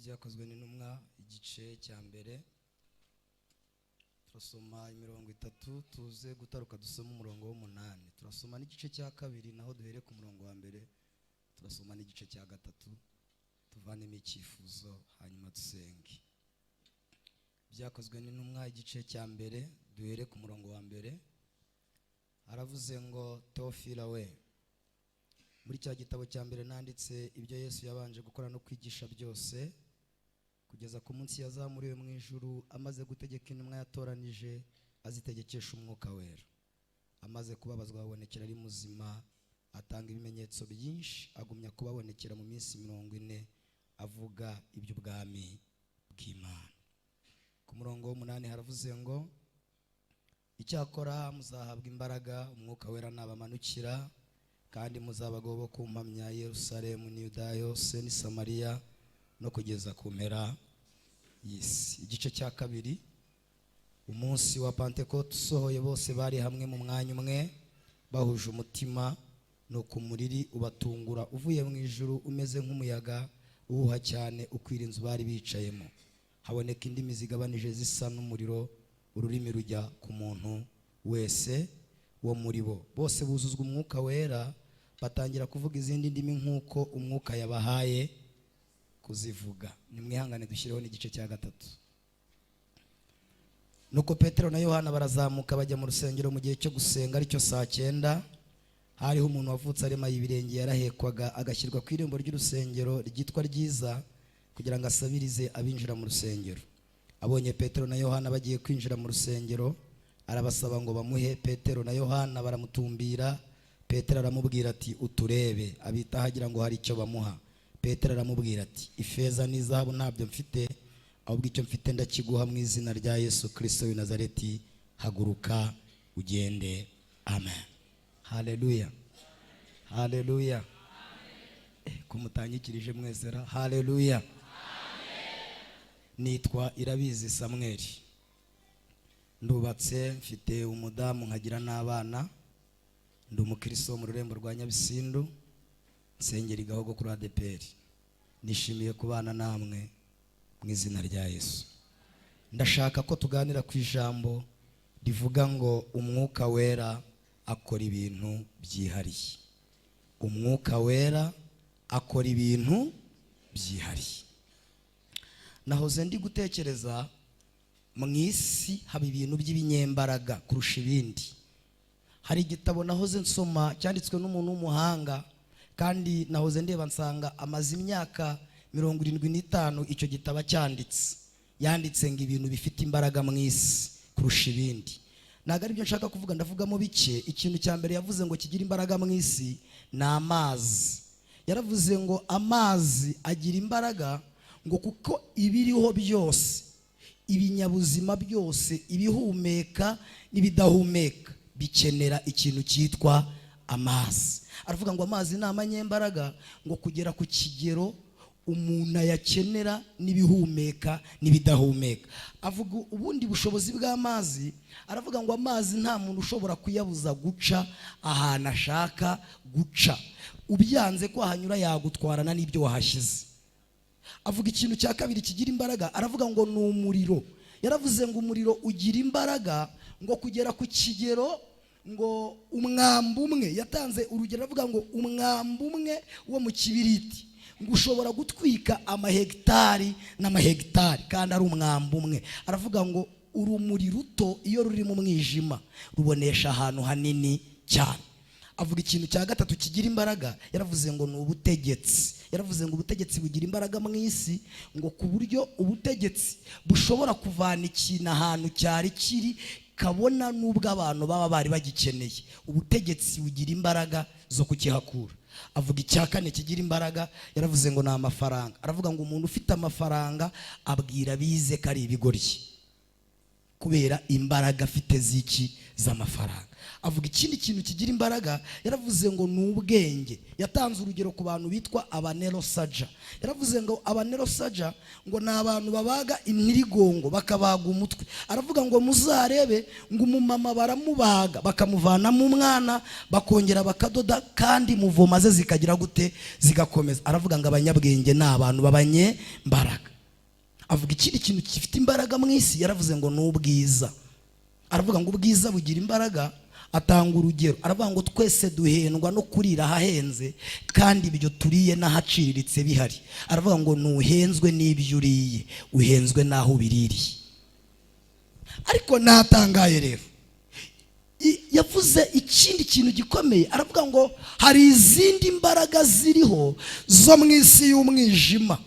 Ibyakozwe n'intumwa igice cya mbere turasoma 30 tuze gutaruka dusoma umurongo w'8 turasoma n'igice cya kabiri naho duhere ku murongo wa mbere turasoma n'igice cya gatatu tuvanemo icyifuzo hanyuma dusenge. Ibyakozwe n'intumwa igice cya mbere duhere ku murongo wa mbere aravuze ngo Teofila we, muri cya gitabo cya mbere nanditse ibyo Yesu yabanje gukora no kwigisha byose kugeza ku munsi yazamuriwe mu ijuru, amaze gutegeka intumwa yatoranije azitegekesha umwuka wera. Amaze kubabazwa abonekera ari muzima, atanga ibimenyetso byinshi, agumya kubabonekera mu minsi 40 avuga iby'ubwami bw'Imana. Ku murongo w'8 haravuze ngo icyakora muzahabwa imbaraga umwuka wera nabamanukira, kandi muzabagabo bo kumpamya Yerusalemu ni Yudaya yose ni Samariya no kugeza ku mpera y'isi. Igice cya kabiri, umunsi wa Pentekote usohoye bose bari hamwe mu mwanya umwe bahuje umutima, nuko umuriri ubatungura uvuye mu ijuru umeze nk'umuyaga uhuha cyane ukwira inzu bari bicayemo. Haboneka indimi zigabanije zisa n'umuriro, ururimi rujya ku muntu wese wo muri bo. Bose buzuzwa umwuka wera, batangira kuvuga izindi ndimi nk'uko umwuka yabahaye kuzivuga. Nimwihangane dushyireho n'igice cya gatatu. Nuko Petero na Yohana barazamuka bajya mu rusengero mu gihe cyo gusenga, aricyo saa 9. Hariho umuntu wavutse arema y'ibirenge, yarahekwaga agashyirwa ku irembo ry'urusengero ryitwa Ryiza kugira ngo asabirize abinjira mu rusengero. Abonye Petero na Yohana bagiye kwinjira mu rusengero, arabasaba ngo bamuhe. Petero na Yohana baramutumbira. Petero aramubwira ati uturebe, abita hagira ngo hari icyo bamuha. Petero aramubwira ati ifeza n'izahabu ntabyo mfite, ahubwo icyo mfite ndakiguha mu izina rya Yesu Kristo w'i Nazareti, haguruka ugende. Amen. Haleluya. Haleluya. Kumutangikirije mwesera. Haleluya. Nitwa Irabizi Samueli, ndubatse, mfite umudamu nkagira n'abana, ndi umukristo mu rurembo rwa Nyabisindu, nsengera Gahogo kuri ADPR. Nishimiye kubana namwe mu izina rya Yesu. Ndashaka ko tuganira ku ijambo rivuga ngo umwuka wera akora ibintu byihariye. Umwuka wera akora ibintu byihariye. Nahoze ndi gutekereza mu isi haba ibintu by'ibinyembaraga kurusha ibindi. Hari igitabo nahoze nsoma cyanditswe n'umuntu w'umuhanga, kandi nahoze ndeba nsanga amaze imyaka 75 icyo gitabo cyanditse. Yanditse ngo ibintu bifite imbaraga mu isi kurusha ibindi. Naga aribyo nshaka kuvuga, ndavugamo bike. Ikintu cya mbere yavuze ngo kigira imbaraga mu isi ni amazi. Yaravuze ngo amazi agira imbaraga ngo kuko ibiriho byose, ibinyabuzima byose, ibihumeka n'ibidahumeka bikenera ikintu cyitwa amazi. Aravuga ngo amazi ni amanyembaraga ngo kugera ku kigero umuntu yakenera n'ibihumeka n'ibidahumeka. Avuga ubundi bushobozi bw'amazi, aravuga ngo amazi nta muntu ushobora kuyabuza guca ahantu ashaka guca. Ubyanze ko hanyura yagutwarana n'ibyo wahashyize. Avuga ikintu cya kabiri kigira imbaraga, aravuga ngo ni umuriro. Yaravuze ngo umuriro ugira imbaraga ngo kugera ku kigero ngo umwambi umwe, yatanze urugero avuga ngo umwambi umwe wo mu kibiriti ngo ushobora gutwika amahegitari n'amahegitari kandi ari umwambi umwe. Aravuga ngo urumuri ruto iyo ruri mu mwijima rubonesha ahantu hanini cyane. Avuga ikintu cya gatatu kigira imbaraga, yaravuze ngo ni ubutegetsi. Yaravuze ngo ubutegetsi bugira imbaraga mu isi ngo ku buryo ubutegetsi bushobora kuvana ikintu ahantu cyari kiri kabona n'ubwo abantu baba bari bagikeneye. Ubutegetsi bugira imbaraga zo kukihakura. Avuga icya kane kigira imbaraga, yaravuze ngo ni amafaranga. Aravuga ngo umuntu ufite amafaranga abwira bize ko ari ibigoryi kubera imbaraga afite ziki z'amafaranga. Avuga ikindi kintu kigira imbaraga, yaravuze ngo ni ubwenge. Yatanze urugero ku bantu bitwa abanerosaja. Yaravuze ngo abanerosaja ngo ni abantu babaga imirigongo bakabaga umutwe. Aravuga ngo muzarebe ngo umumama baramubaga bakamuvanamo umwana bakongera bakadoda kandi muvoma ze zikagira gute zigakomeza. Aravuga ngo abanyabwenge ni abantu babanye mbaraga. avuga ikindi kintu gifite imbaraga mu isi, yaravuze ngo ni ubwiza. Aravuga ngo ubwiza bugira imbaraga, atanga urugero, aravuga ngo twese duhendwa no kurira ahahenze kandi ibyo turiye n'ahaciriritse bihari. Aravuga ngo nuhenzwe n'ibyo uriye, uhenzwe n'aho ubiririye. Ariko natangaye rero, yavuze ikindi kintu gikomeye, aravuga ngo hari izindi mbaraga ziriho zo mu isi y'umwijima,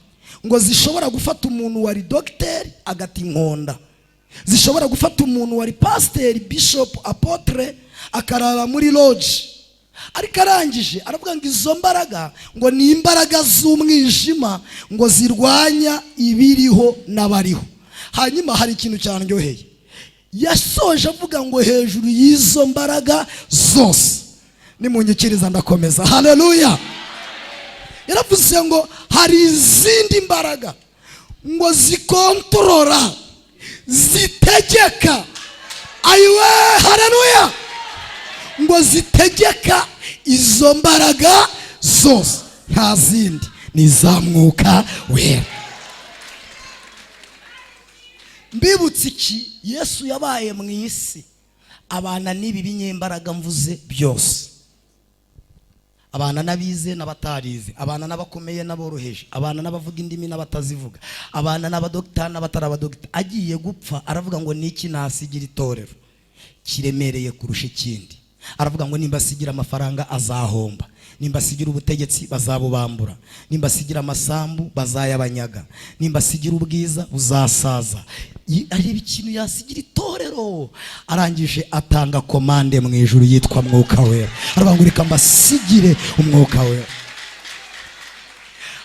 ngo zishobora gufata umuntu wari dogiteri agata inkonda, zishobora gufata umuntu wari pasiteri, bishop, apotre akarara muri lodge. Ariko arangije aravuga ngo izo mbaraga ngo ni imbaraga z'umwijima, ngo zirwanya ibiriho n'abariho. Hanyuma hari ikintu cyanryoheye, yasoje avuga ngo hejuru y'izo mbaraga zose, nimunyikiriza ndakomeza, haleluya. Yaravuze ngo hari izindi mbaraga ngo zikontorora, zitegeka, ayiwe, haleluya, ngo zitegeka izo mbaraga zose, nta zindi, ni za Mwuka Wera. Mbibutse iki? Yesu yabaye mu isi abana n'ibi binyembaraga mvuze byose, abana n'abize n'abatarize, abana n'abakomeye n'aboroheje, abana n'abavuga indimi n'abatazivuga, abana n'abadogiteri n'abatarabadogiteri. Agiye gupfa aravuga ngo niki nasigira itorero kiremereye kurusha ikindi. Aravuga ngo nimba asigira amafaranga azahomba, nimba asigira ubutegetsi bazabubambura, nimba asigira amasambu bazayabanyaga, nimba asigira ubwiza buzasaza. Areba ikintu yasigira itorero. Arangije atanga komande mu ijuru yitwa Mwuka Wera. Aravuga ngo reka mbasigire Umwuka Wera.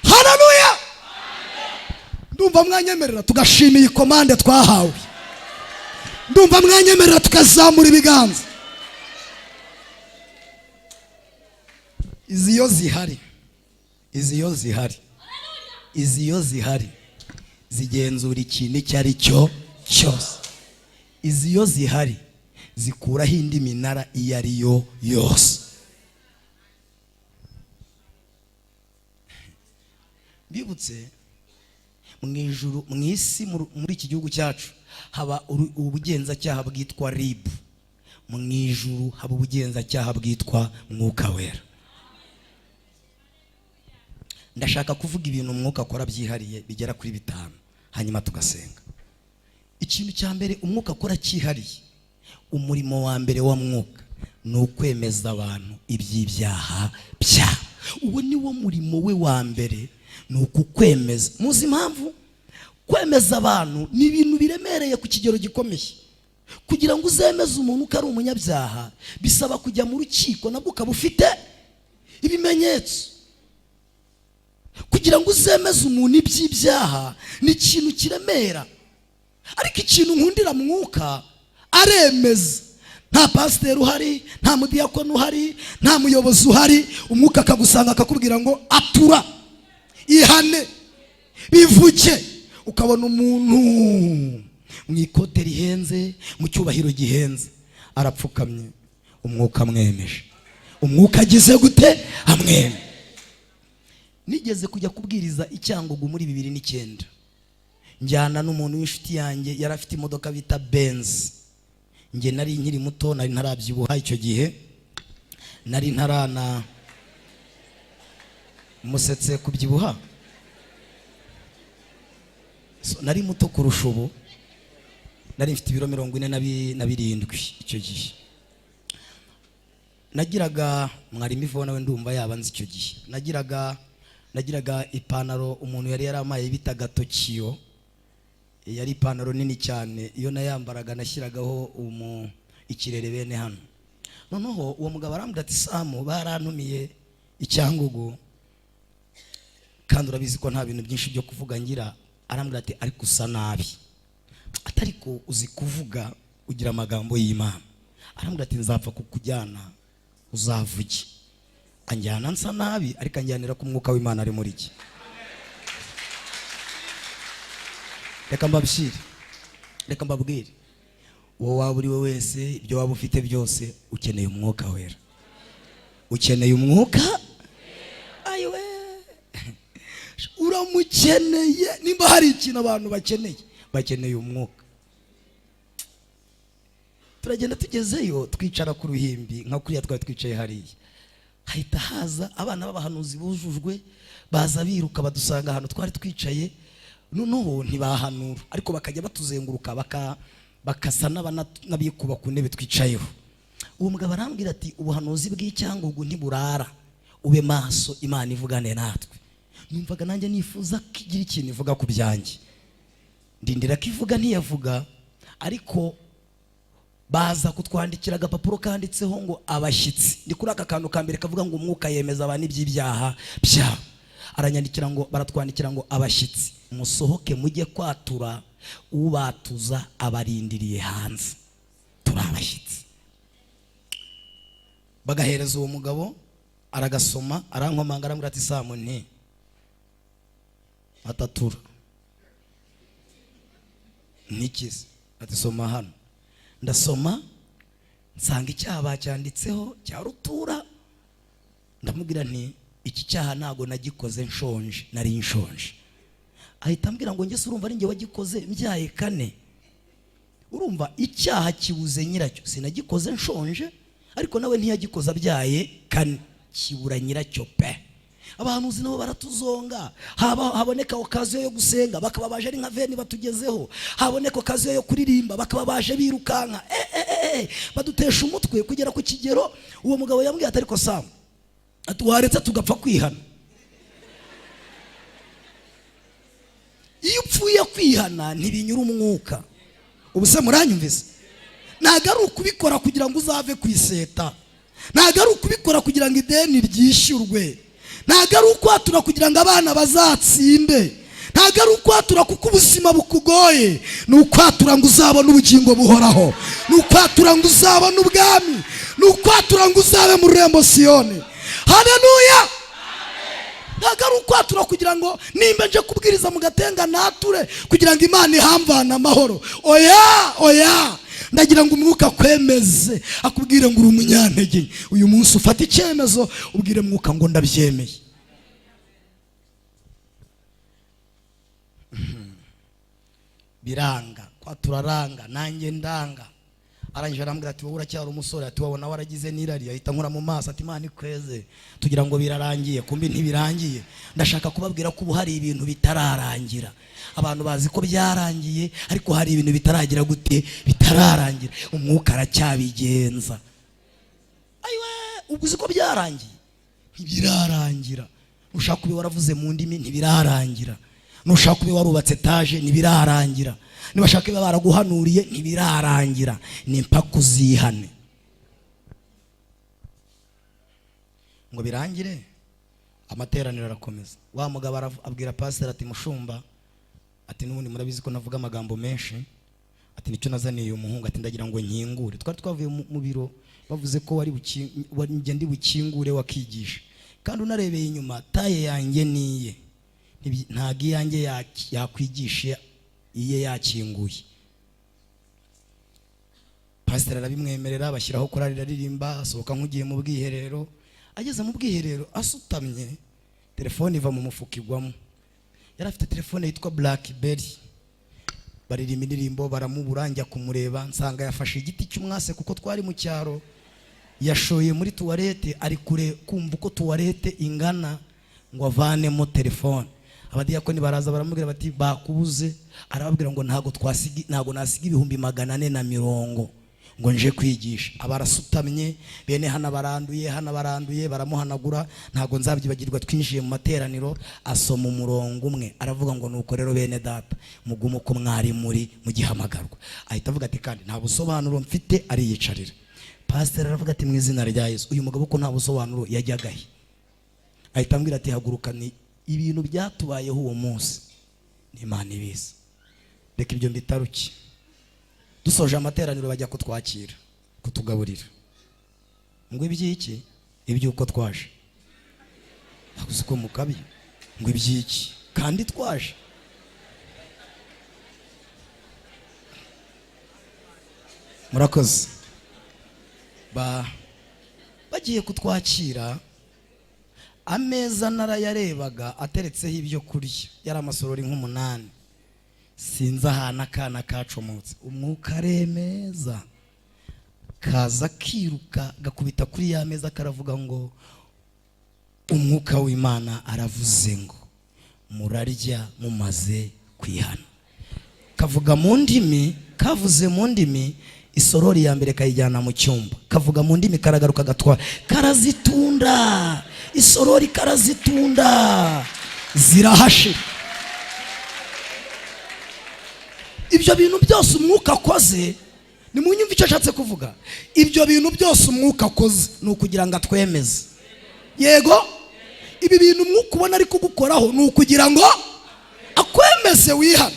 Haleluya. Ndumva mwanyemerera tugashima iyi komande twahawe. Ndumva mwanyemerera tukazamura ibiganza. Iziyo zihari zigenzura ikintu icyo ari cyo cyose. Iziyo zihari zikuraho indi minara iyo ari yo yose. Bibutse mu ijuru, mu isi, muri iki gihugu cyacu haba ubugenzacyaha bwitwa RIB. Mu ijuru haba ubugenzacyaha bwitwa Mwuka Wera. Ndashaka kuvuga ibintu umwuka akora byihariye bigera kuri 5, hanyuma tugasenga. Ikintu cya mbere umwuka akora cyihariye, umurimo wa mbere wa mwuka ni ukwemeza abantu iby'ibyaha byabo. Uwo ni wo murimo we wa mbere, ni ukukwemeza. Muzi impamvu? Kwemeza abantu ni ibintu biremereye ku kigero gikomeye. Kugira ngo uzemeze umuntu ko ari umunyabyaha bisaba kujya mu rukiko, nabwo ukaba ufite ibimenyetso. Kugira ngo uzemeze umuntu iby'ibyaha ni ikintu kiremera. Ariko ikintu nkundira mwuka aremeza. Nta pasiteri uhari, nta mudiyakoni uhari, nta muyobozi uhari, umwuka akagusanga akakubwira ngo atura, ihane, bivuke. Ukabona umuntu mu ikote rihenze, mu cyubahiro gihenze, arapfukamye, umwuka amwemeje. Umwuka agize gute? Amweme. Nigeze kujya kubwiriza Icyangugu muri 2009. Njyana n'umuntu w'inshuti yanjye, yari afite imodoka bita Benz. Nge nari nkiri muto, nari ntarabyibuha icyo gihe, nari ntarana musetse kubyibuha, nari muto kurusha ubu. Nari mfite ibiro 47 icyo gihe. Nagiraga mwarimu Ivona we ndumva yabanze icyo gihe. Nagiraga ipantaro umuntu yari yaramaye bitaga Tokyo. Yari ipantaro nini cyane, iyo nayambaraga nashyiragaho ikirere bene hano. Noneho uwo mugabo arambwira ati Samu, barantumiye Icyangugu kandi urabizi ko nta bintu byinshi byo kuvuga ngira. Arambwira ati ariko usa nabi, atariko uzi kuvuga, ugira amagambo y'Imana. Arambwira ati nzapfa kukujyana uzavuge. Anjyana nsa nabi, ariko anjyanira ku mwuka w'Imana ari muri iki. Reka mbabwire, wowe waba uri we wese, ibyo waba ufite byose, ukeneye Umwuka Wera. Ukeneye Umwuka? Ayiwe, uramukeneye. dukeneye, nimba hari ikintu abantu bakeneye umwuka. Turagenda tugezeyo twicara ku ruhimbi nka kuriya twari twicaye hariya, hahita haza abana b'abahanuzi bujujwe, baza biruka badusanga ahantu twari twicaye. Noneho ntibahanura ariko bakajya batuzenguruka bakasa n'abikuba ku ntebe twicayeho. Uwo mugabo arambwira ati ubuhanuzi bw'icyangugu ntiburara, ube maso, Imana ivugane natwe. Numvaga nanjye nifuza kigira ikintu ivuga ku byanjye, ndindira ko ivuga ntiyavuga, ariko baza kutwandikira agapapuro kanditseho ngo abashyitsi. Ndi kuri aka kantu ka mbere kavuga ngo umwuka yemeza abantu iby'ibyaha byabo. Aranyandikira ngo, baratwandikira ngo abashyitsi musohoke mujye kwatura, ubatuza abarindiriye hanze, turi abashyitsi. Bagahereza uwo mugabo, aragasoma, arankomanga, arambwira ati Samu nti atatura nikize, ati soma hano. Ndasoma nsanga icyaha bacyanditseho cya rutura. Ndamubwira nti iki cyaha ntago nagikoze nshonje, nari nshonje. Ahita ambwira ngo njye urumva ari njye wagikoze mbyaye kane. Urumva icyaha kibuze nyiracyo, sinagikoze nshonje, ariko nawe ntiyagikoze abyaye kane, kibura nyiracyo pe. Abahanuzi nabo baratuzonga, haboneka okaziyo yo gusenga bakaba baje ari nka veni batugezeho, haboneka okaziyo yo kuririmba bakaba baje birukanka, badutesha umutwe kugera ku kigero. Uwo mugabo yambwiye ati ariko Samu, ati waretse tugapfa kwihana. Iyo upfuye kwihana ntibinyura umwuka. Ubuse muranyumvise? Ntago ari ukubikora kugira ngo uzave ku iseta, ntago ari ukubikora kugira ngo ideni ryishyurwe, ntago ari ukwatura kugira ngo abana bazatsinde, ntago ari ukwatura kuko ubuzima bukugoye. Ni ukwatura ngo uzabone ubugingo buhoraho, ni ukwatura ngo uzabone ubwami, ni ukwatura ngo uzabe mu rurembo Siyoni. Haleluya! Ntago ari ukwatura kugira ngo nimba nje kubwiriza mu Gatenga nature kugira ngo Imana ihamvane amahoro. Oya, ndagira ngo umwuka kwemeze, akubwire ngo uri umunyantege. Uyu munsi ufata icyemezo, ubwire mwuka ngo ndabyemeye. Biranga, kwaturaranga, nanjye ndanga. Arangije arambwira ati wowe uracyari umusore, ati wabona waragize n'irari. Ahita nkura mu maso ati Imana ikweze, tugira ngo birarangiye, kumbi ntibirangiye. Ndashaka kubabwira ko ubu hari ibintu bitararangira. Abantu bazi ko byarangiye, ariko hari ibintu bitaragira gute, bitararangira. Umwuka aracyabigenza. Ayiwe, ubwo uzi ko byarangiye? Ntibirarangira. Ushaka kube waravuze mu ndimi, ntibirarangira. Nushaka kube warubatse etaje, ntibirarangira. Nibashaka kube baraguhanuriye, ntibirarangira. Ni mpaka uzihane ngo birangire. Amateraniro arakomeza. Wa mugabo abwira pastor ati mushumba, ati n'ubundi murabizi ko navuga amagambo menshi, ati nicyo nazaniye uyu muhungu, ati ndagira ngo nkingure. Twari twavuye mu biro bavuze ko wari ndi bukingure wakigisha, kandi unarebeye inyuma taye yanjye niye, ntago iyanjye yakwigisha iye yakinguye. Pastor arabimwemerera, bashyiraho korari aririmba, asohoka nk'ugiye mu bwiherero. Ageze mu bwiherero asutamye, telefone iva mu mufuka igwamo. Yari afite telefone yitwa Blackberry, baririmba indirimbo, baramubura. Njya kumureba nsanga yafashe igiti cy'umwase kuko twari mu cyaro, yashoye muri tuwarete, ari kure kumva uko tuwarete ingana ngo avanemo telefone. Abadiyakoni baraza baramubwira bati bakubuze. Arababwira ngo ntago nasiga ibihumbi 440 ngo nje kwigisha. Abarasutamye bene hana baranduye baramuhanagura. Ntago nzabyibagirwa, twinjiye mu materaniro, asoma umurongo umwe, aravuga ngo nuko rero bene data mugume uko mwari muri mu gihamagarwa. Ahita avuga ati kandi nta busobanuro mfite, ariyicarira. Pastor aravuga ati mu izina rya Yesu, uyu mugabo ko nta busobanuro yajyagahe. Ahita ambwira ati haguruka, ni ibintu byatubayeho uwo munsi ni Imana ibizi, reka ibyo mbitaruke. Dusoje amateraniro bajya kutwakira, kutugaburira. Ngo ibyiki? Ibyuko twaje. Aguze ko mukabye. Ngo ibyiki? Kandi twaje. Murakoze. Bagiye kutwakira, ameza narayarebaga ateretseho ibyo kurya, yari amasorori nk'8. Sinzi ahantu akana kacomotse, umwuka aremeza kaza kiruka gakubita kuri ya meza karavuga ngo umwuka w'Imana aravuze ngo murarya mumaze kwihana. Kavuga mu ndimi, kavuze mu ndimi, isorori ya mbere kayijyana mu cyumba, kavuga mu ndimi karagaruka gatwara, karazitunda isorori, karazitunda zirahashira. Ibyo bintu byose umwuka akoze, ni mu nyumva icyo ashatse kuvuga. Ibyo bintu byose umwuka akoze ni ukugira ngo atwemeze. Yego, ibi bintu umwuka ubona ari kugukoraho ni ukugira ngo akwemeze wihane.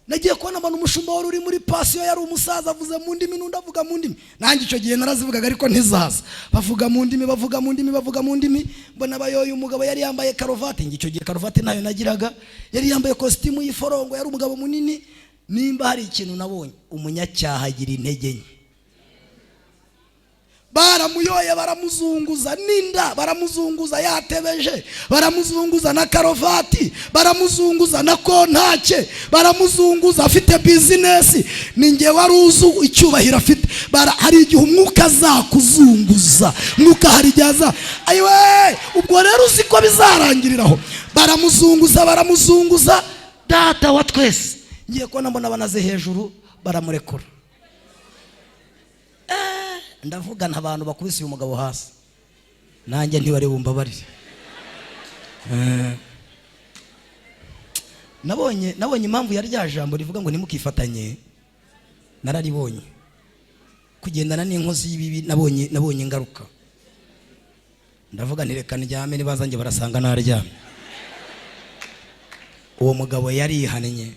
Nagiye kubona abantu umushumba wari uri muri pasiyo, yari umusaza avuze mu ndimi n'undi avuga mu ndimi. Nanjye icyo gihe narazivugaga ariko ntizaza. Bavuga mu ndimi, bavuga mu ndimi, bavuga mu ndimi. Mbona bayoye umugabo yari yambaye karuvati, ngi icyo gihe karuvati nayo nagiraga. Yari yambaye kositimu y'iforongo, yari umugabo munini. Nimba hari ikintu nabonye, umunyacyaha agira intege nke. Baramuyoye, baramuzunguza n'inda, baramuzunguza yatebeje, baramuzunguza na karuvati, baramuzunguza na kontake, baramuzunguza afite bizinesi. Ninjye wari uzi icyubahiro afite. Hari igihe umwuka azakuzunguza, umwuka hari igihe ayiwe, ubwo rero uzi ko bizarangiriraho. Baramuzunguza, baramuzunguza, data wa twese. Ngiye kubona mbona banaze hejuru, baramurekura. Ndavuga nta bantu bakubise uyu mugabo hasi, nanjye ntibari bumbabarire. Nabonye impamvu yari rya jambo rivuga ngo ntimukifatanye, nararibonye. Kugendana n'inkozi y'ibibi nabonye ingaruka. Ndavuga ntireka ndyame, nibazanjye barasanga naryamye. Uwo mugabo yarihannye,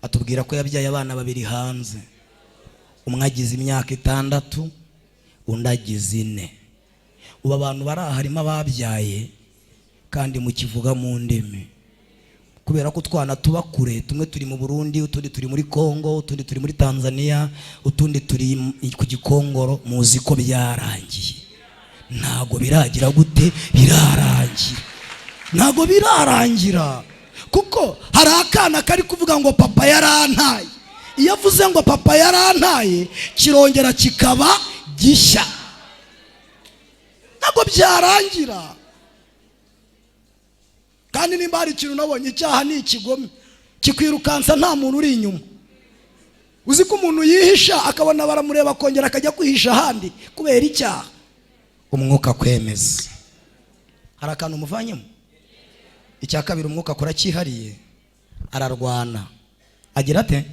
atubwira ko yabyaye abana 2 hanze. Umwe agize imyaka 6, undi agize 4. Ubu abantu bari harimo ababyaye kandi mukivuga mu ndimi, kubera ko twana tuba kure. Tumwe turi mu Burundi, utundi turi muri Kongo, utundi turi muri Tanzania, utundi turi ku Gikongoro. Muzi ko byarangiye. Ntago biragira gute, birarangira. Ntago birarangira, kuko hari akana kari kuvuga ngo papa yarantaye. Iyo avuze ngo papa yarantaye, kirongera kikaba gishya. Ntabwo byarangira. Kandi nimba hari ikintu nabonye, icyaha ni ikigome, kikwirukansa nta muntu uri inyuma. Uzi ko umuntu yihisha akabona baramureba akongera akajya kwihisha ahandi kubera icyaha. Umwuka kwemeza. Hari akantu umuvanyemo. Icya kabiri umwuka akora cyihariye, ararwana. Agira ate?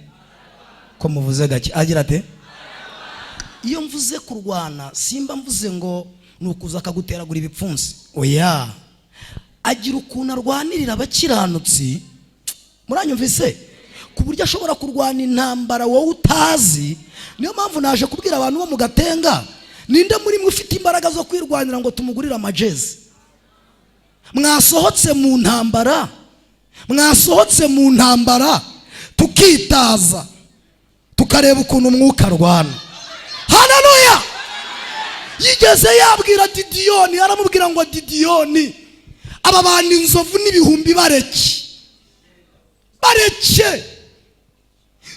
Ko muvuze gake, agira ate? Iyo mvuze kurwana, simba mvuze ngo nukuza akaguteragura ibipfunsi. Oya, agira ukuntu arwanirira abakiranutsi. Muranyumvise? Ku buryo ashobora kurwana intambara wowe utazi. Niyo mpamvu naje kubwira abantu bo mu Gatenga, ninde muri mwe ufite imbaraga zo kwirwanira ngo tumugurire amajezi? Mwasohotse mu ntambara, mwasohotse mu ntambara, tukitaza, tukareba ukuntu umwuka arwana. Haleluya! Yigeze yabwira Didiyoni, aramubwira ngo Didiyoni, aba bantu inzovu n'ibihumbi bareke,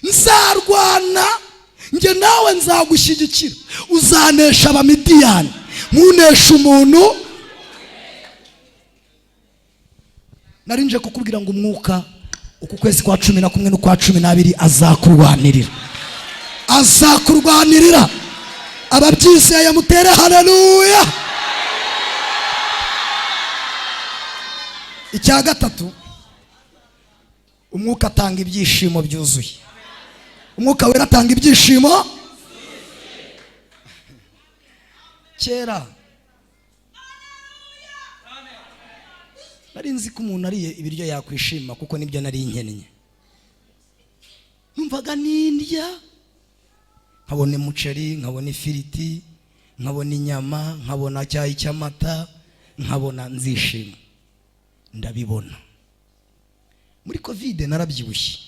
nzarwana, nge nawe nzagushyigikira, uzanesha abamidiyani, nkunesha umuntu. Narinje kukubwira ngo umwuka uku kwezi kwa 11 n'ukwa 12 azakurwanirira, azakurwanirira. Ababyizeye mutere haleluya. Icya gatatu, umwuka atanga ibyishimo byuzuye. Umwuka wera atanga ibyishimo. Kera nari nzi ko umuntu ariye ibiryo yakwishima, kuko nibyo nari nkennye. Numvaga nindya, nkabona umuceri, nkabona ifiriti, nkabona inyama, nkabona cyayi cy'amata, nkabona nzishima. Ndabibona. Muri Covid narabyibushye,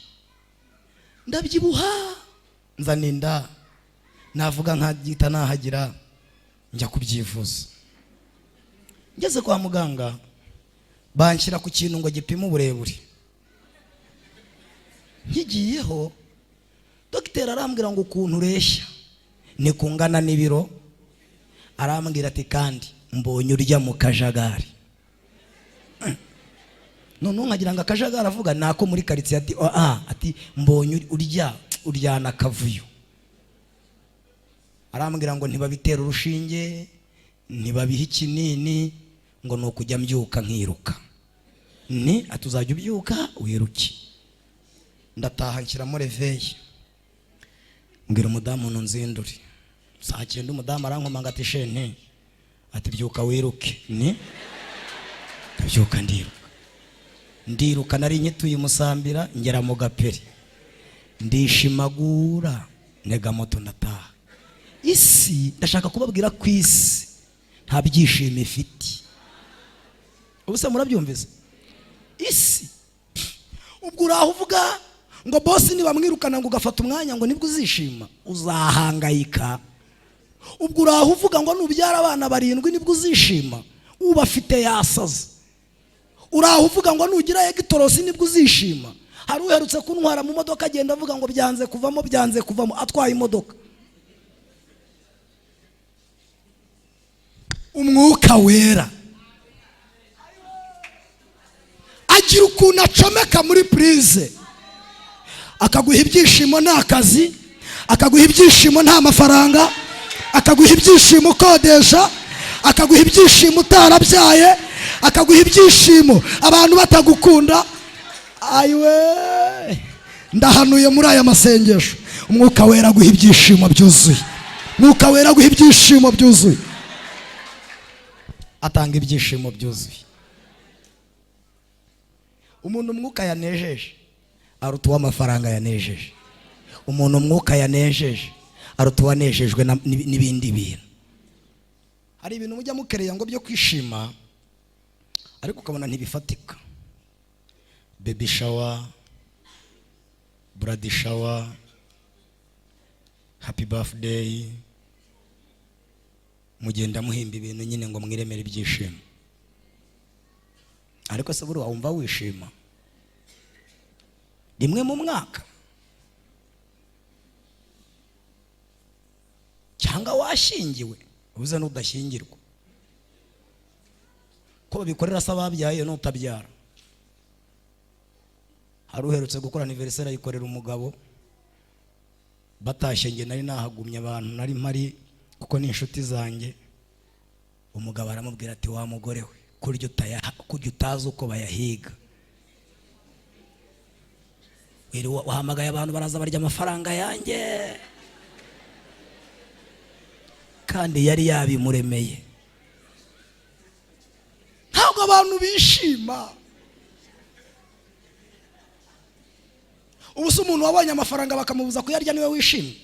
ndabyibuha, nzaninda, navuga nkagita nahagira, njya kubyivuza. ngeze kwa muganga banshyira ku kintu ngo gipime uburebure. Nkigiyeho dogiteri arambwira ngo ukuntu ureshya ni kungana n'ibiro. Arambwira ati kandi mbonye urya mu kajagari. None nkagira ngo akajagari avuga nako muri karitsiye ati ati mbonye uryana kavuyo. Arambwira ngo ntibabitera urushinge ntibabiha ikinini ngo nuko ujya mbyuka nkiruka. Ni atuzajya ubyuka wiruke. Ndataha nshyiramo reveye mbwira umudamu nunzindure. Saa 9 umudamu arankomanga ati shene ati byuka wiruke. Ni ndabyuka ndiruka nari nyituye Musambira ngera mu Gaperi ndishimagura ntega moto ndataha. Isi ndashaka kubabwira ko isi nta byishimo ifite. Ubuse murabyumvise? Isi ubwo uraho uvuga ngo boss nibamwirukana ngo ugafata umwanya ngo nibwo uzishima, uzahangayika. Ubwo uraho uvuga ngo nubyara abana 7 nibwo uzishima, ubafite yasaza. Uraho uvuga ngo nugira egitorosi nibwo uzishima. Hari uherutse kuntwara mu modoka agenda avuga ngo byanze kuvamo atwaye imodoka. Umwuka wera agira ukuntu acomeka muri prise, akaguha ibyishimo nta kazi, akaguha ibyishimo nta mafaranga, akaguha ibyishimo ukodesha, akaguha ibyishimo utarabyaye, akaguha ibyishimo abantu batagukunda. Ayiwe, ndahanuye muri aya masengesho umwuka wera aguha ibyishimo byuzuye. Umwuka wera aguha ibyishimo byuzuye, atanga ibyishimo byuzuye. Umuntu umwuka yanejeje aruta uw'amafaranga yanejeje. Umuntu umwuka yanejeje aruta uwanejejwe n'ibindi bintu. Hari ibintu mujya mukereye ngo byo kwishima ariko ukabona ntibifatika. Baby shower, bloody shower, happy birthday, mugenda muhimba ibintu nyine ngo mwiremere ibyishimo. Ariko se buri wumva wishima rimwe mu mwaka cyangwa washingiwe ubuze n'udashyingirwa ko babikorera se ababyaye n'utabyara. Hari uherutse gukora anniversaire ayikorera umugabo batashye, nge nari nahagumye abantu nari mpari kuko ni inshuti zanjye. Umugabo aramubwira ati wa mugore we kurya utazi uko bayahiga. Wahamagaye abantu baraza barya amafaranga yanjye kandi yari yabimuremeye. Ntabwo abantu bishima. Ubu se umuntu wabonye amafaranga bakamubuza kuyarya niwe wishimye?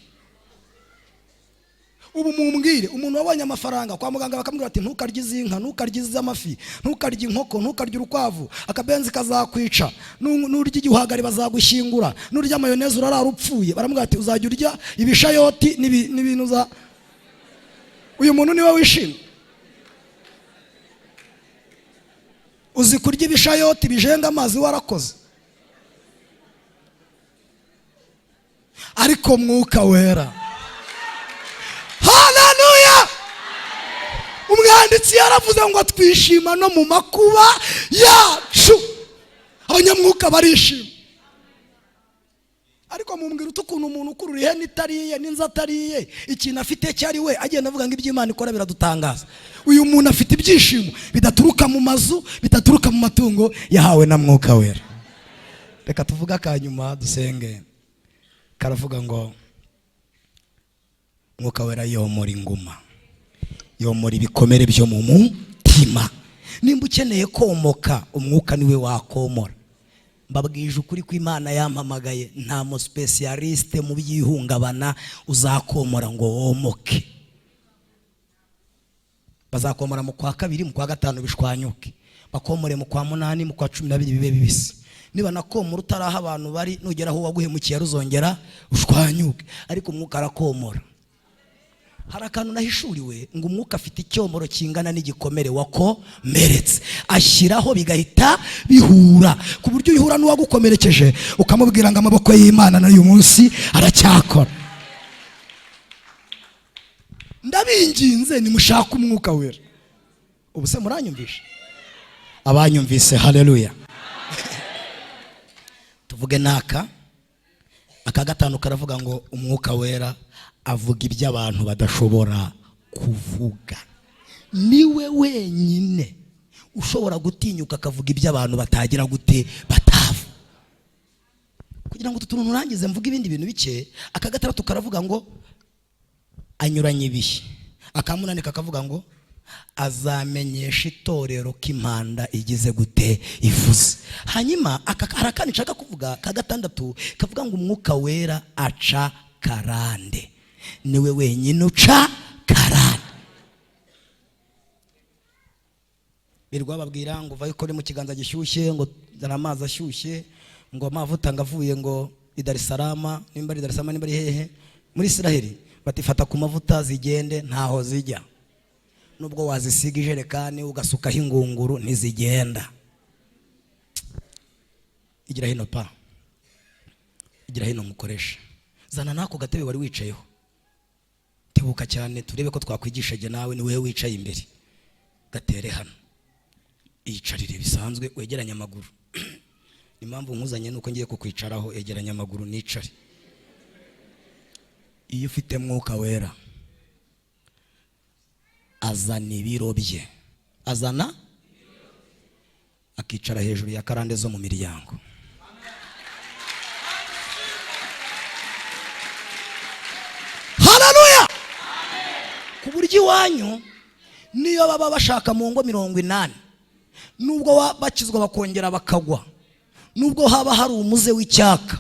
Ubu mumbwire umuntu wabonye amafaranga kwa muganga bakamubwira ati ntukarye izinka, ntukarye iz'amafi, ntukarye inkoko, ntukarye urukwavu, akabenzi kazakwica, nurya igihwagari bazagushyingura, nurya mayoneze urarara upfuye. Baramubwira ati uzajya urya ibishayoti n'ibintu za. Uyu muntu niwe wishimye? Uzi kurya ibishayoti bijenga amazi warakoze. Ariko mwuka wera, haleluya, umwanditsi yaravuze ngo twishima no mu makuba yacu. Abanyamwuka barishima. Ariko mumbwira ukuntu umuntu ukurura ihene itariye n'inza atariye ikintu afite cyari we agenda avuga ngo iby'Imana ikora biradutangaza. Uyu muntu afite ibyishimo bidaturuka mu mazu, bidaturuka mu matungo, yahawe na mwuka wera. Reka tuvuga akanyuma dusenge. Karavuga ngo mwuka wera yomora inguma, yomora ibikomere byo mu mutima. Nimba ukeneye komoka umwuka niwe wakomora. Mbabwije ukuri ko Imana yampamagaye nta mo specialiste mu byihungabana uzakomora ngo womoke. Bazakomora mu kwa 2 mu kwa 5 bishwanyuke, bakomore mu kwa 8 mu kwa 12 bibe bibisi. Niba nakomora utaraha abantu bari nugeraho waguhemukiye ruzongera ushwanyuke. Ariko umwuka arakomora. hari akantu nahishuriwe ngo umwuka afite icyomoro kingana n'igikomere wakomeretse, ashyiraho bigahita bihura, ku buryo uhura n'uwagukomerekeje ukamubwira ngo amaboko y'Imana n'uyu munsi aracyakora. Ndabinginze nimushaka umwuka wera. Ubu se muranyumvisha? Abanyumvise haleluya. Tuvuge naka aka gatanu karavuga ngo umwuka wera avuga ibyo abantu badashobora kuvuga. Niwe wenyine ushobora gutinyuka akavuga ibyo abantu batagira gute batavu. Kugira ngo tutuntu nurangize mvuga ibindi bintu bike, aka gatandatu karavuga ngo anyuranye ibihe. Akamunani kakavuga ngo azamenyesha itorero ko impanda igize gute ivuze. Hanyuma akarakani nshaka kuvuga ka gatandatu kavuga ngo umwuka wera aca karande. Niwe wenyine uca karande. Birwa babwira ngo vayo kore mu kiganza gishyushye, ngo zana amazi ashyushye, ngo amavuta ngavuye ngo i Dar es Salaam, nimba ari Dar es Salaam nimba ari hehe muri Israeli, batifata ku mavuta zigende ntaho zijya. Nubwo wazisiga ijerekani ugasukaho ingunguru ntizigenda. Igira hino pa, igira hino mukoresha. Zana nako gatebe wari wicayeho, tebuka cyane turebe ko twakwigishaje nawe. Ni wewe wicaye imbere, gatere hano, iyicarire bisanzwe, wegeranya amaguru. Impamvu nkuzanye nuko ngiye kukwicaraho, egeranya amaguru nicare. Iyo ufite mwuka wera azana ibiro bye, azana akicara hejuru ya karande zo mu miryango. Haleluya. Ku buryo iwanyu niyo baba bashaka mu ngo 80, nubwo bakizwa bakongera bakagwa, nubwo haba hari umuze w'icyaka,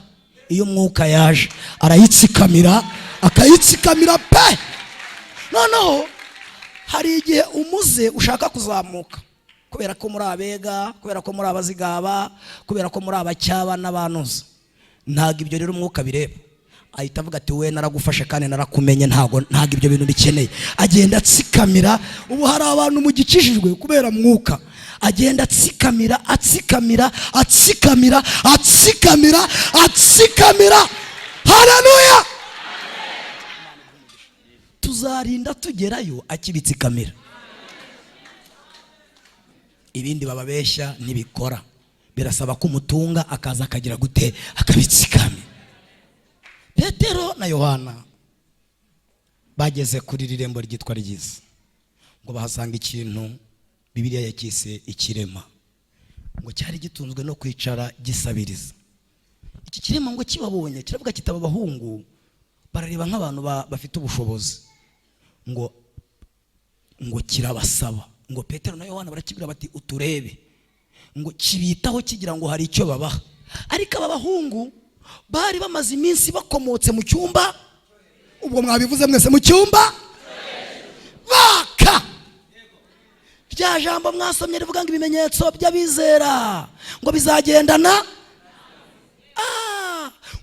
iyo mwuka yaje arayitsikamira, akayitsikamira pe. Noneho hari igihe umuze ushaka kuzamuka, kubera ko muri abega, kubera ko muri abazigaba, kubera ko muri abacyaba n'abantuza. Ntago ibyo rero umwuka bireba. Ahita avuga ati we naragufashe kandi narakumenye, ntago ibyo bintu bikeneye. Agenda atsikamira. Ubu hari abantu mu gikishijwe kubera mwuka, agenda atsikamira, atsikamira, atsikamira, atsikamira, atsikamira. Haleluya. Tuzarinda tugerayo akibitsikamira. Ibindi bababeshya ntibikora, birasaba ko umutunga akaza akagira gute akabitsikamira. Petero na Yohana bageze kuri rirembo ryitwa ryiza, ngo bahasanga ikintu Bibiliya yakise ikirema, ngo cyari gitunzwe no kwicara gisabiriza. Iki kirema ngo kibabonye kiravuga kitaba abahungu, barareba nk'abantu bafite ubushobozi, ngo kirabasaba. Ngo Petero na Yohana barakibwira bati uturebe, ngo kibitaho kigira ngo hari icyo babaha. Ariko aba bahungu bari bamaze iminsi bakomotse mu cyumba, ubwo mwabivuze mwese, mu cyumba baka. Rya jambo mwasomye rivuga ngo ibimenyetso by'abizera ngo bizagendana,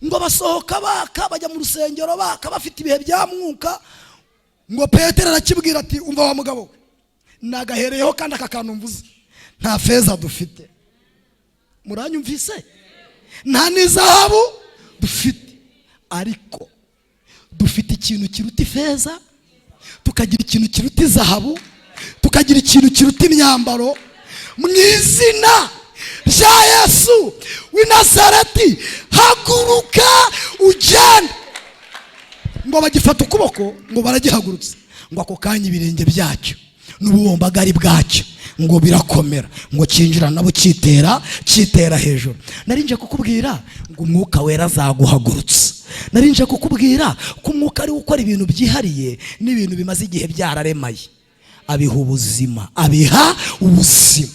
ngo basohoka baka, bajya mu rusengero baka, bafite ibihe bya mwuka. Ngo Petero arakibwira ati umva wa mugabo we, nagahereyeho kandi aka kantu mvuze, nta feza dufite. Muranyumvise? Nta n'izahabu dufite, ariko dufite ikintu kiruta ifeza, tukagira ikintu kiruta izahabu, tukagira ikintu kiruta imyambaro. Mu izina rya Yesu w'i Nazareti haguruka ugende. Ngo bagifata ukuboko, ngo baragihagurutse, ngo ako kanya ibirenge byacyo n'ububombagari bwacyo ngo birakomera, ngo kinjira nabo kitera hejuru. Narinje kukubwira ngo umwuka wera azaguhagurutsa. Narinje kukubwira ko umwuka ari gukora ibintu byihariye n'ibintu bimaze igihe byararemaye, abiha ubuzima, abiha ubuzima.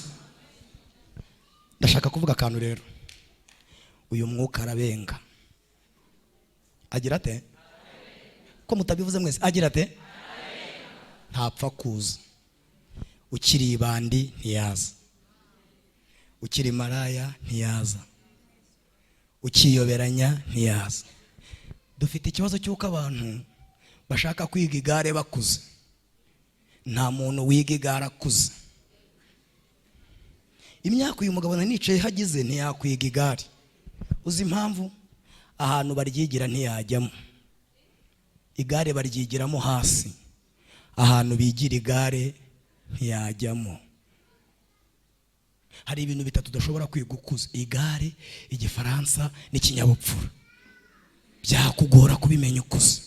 Ndashaka kuvuga akantu rero. Uyu mwuka arabenga. Agira ate? Ko mutabivuze mwese, agira ate? Ntapfa kuza. Ukiri ibandi ntiyaza, ukiri maraya ntiyaza, ukiyoberanya ntiyaza. Dufite ikibazo cy'uko abantu bashaka kwiga igare bakuze. Nta muntu wiga igare akuze. Imyaka uyu mugabo nicaye hagize ntiyakwiga igare. Uzi impamvu? Ahantu baryigira ntiyajyamo. Igare baryigiramo hasi. Ahantu bigira igare ntiyajyamo. Hari ibintu bitatu udashobora kwiga ukuze: igare, igifaransa n'ikinyabupfura. Byakugora kubimenya ukuze.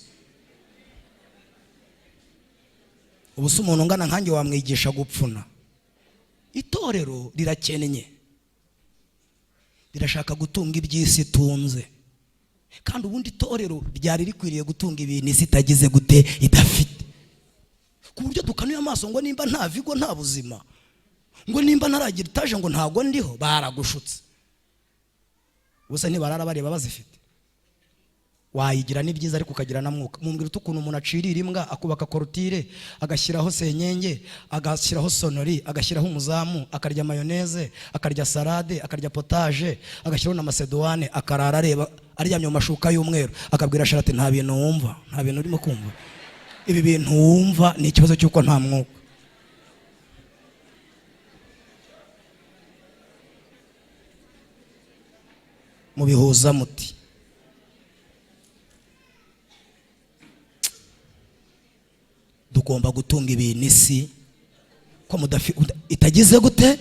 Ubu se umuntu ungana nkanjye wamwigisha gupfuna? Itorero rirakenye, rirashaka gutunga iby'isi itunze, kandi ubundi itorero ryari rikwiriye gutunga ibintu isi itagize gute, idafite. Ku buryo dukanuye amaso ngo nimba nta vigo nta buzima, ngo nimba ntaragira itaje ngo ntago ndiho. Baragushutse. Ubuse ntibarara bareba bazifite. Wayigira ni byiza ariko ukagira na mwuka. Mumbwira ukuntu umuntu acirira imbwa, akubaka korutire, agashyiraho senyenge, agashyiraho sonori, agashyiraho umuzamu, akarya mayoneze, akarya salade, akarya potage, agashyiraho na macedoine, akarara areba aryamye mu mashuka y'umweru, akabwira Sharate nta bintu wumva, nta bintu urimo kumva. Ibi bintu wumva ni ikibazo cy'uko nta mwuka. Mubihuza muti. Dugomba gutunga ibintu isi ko itagize gute,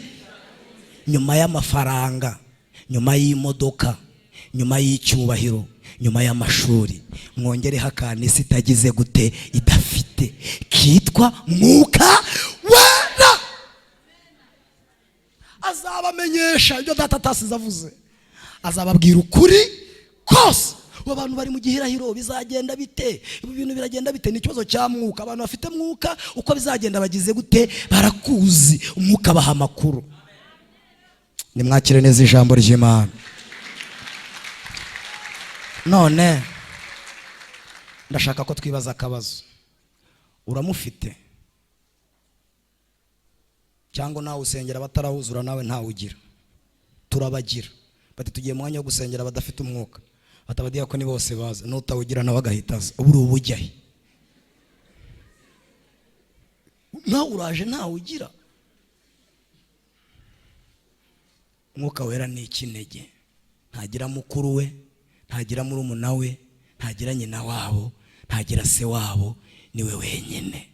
nyuma y'amafaranga, nyuma y'imodoka, nyuma y'icyubahiro, nyuma y'amashuri, mwongereho akantu isi itagize gute, idafite, kitwa mwuka wera. Azabamenyesha ibyo data atasize avuze. Azababwira ukuri kose. Abantu bari mu gihirahiro, bizagenda bite? Ibi bintu biragenda bite? Ni ikibazo cya mwuka. Abantu bafite mwuka uko bizagenda bagize gute, barakuzi. Umwuka baha amakuru. Nimwakire neza ijambo ry'Imana. None ndashaka ko twibaza akabazo. Uramufite? Cyangwa nawe usengera batarawuzura nawe ntawe ugira? Turabagira. Bati tugiye mu mwanya wo gusengera badafite umwuka. Atabadiyakoni bose baza, n'utawugira nawe agahitaza. Uburi ubujyahe? Nawe uraje ntawe ugira. Umwuka wera ni ikinege. Ntagira mukuru we, ntagira murumuna we, ntagira nyina wabo, ntagira se wabo, niwe wenyine.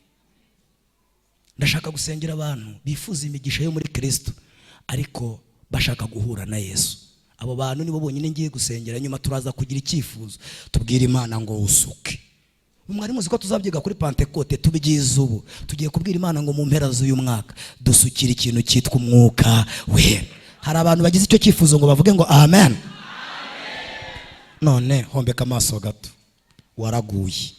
Ndashaka gusengera abantu bifuza imigisha yo muri Kristo ariko bashaka guhura na Yesu. Abo bantu nibo bonyine ngiye gusengera. Nyuma turaza kugira icyifuzo tubwira Imana ngo usuke. Mwari muzi ko tuzabyiga kuri Pentecote, tubigize ubu. Tugiye kubwira Imana ngo mu mpera z'uyu mwaka dusukira ikintu cyitwa umwuka wera. Hari abantu bagize icyo cyifuzo ngo bavuge ngo amen. None hombeka amaso gato. Waraguye.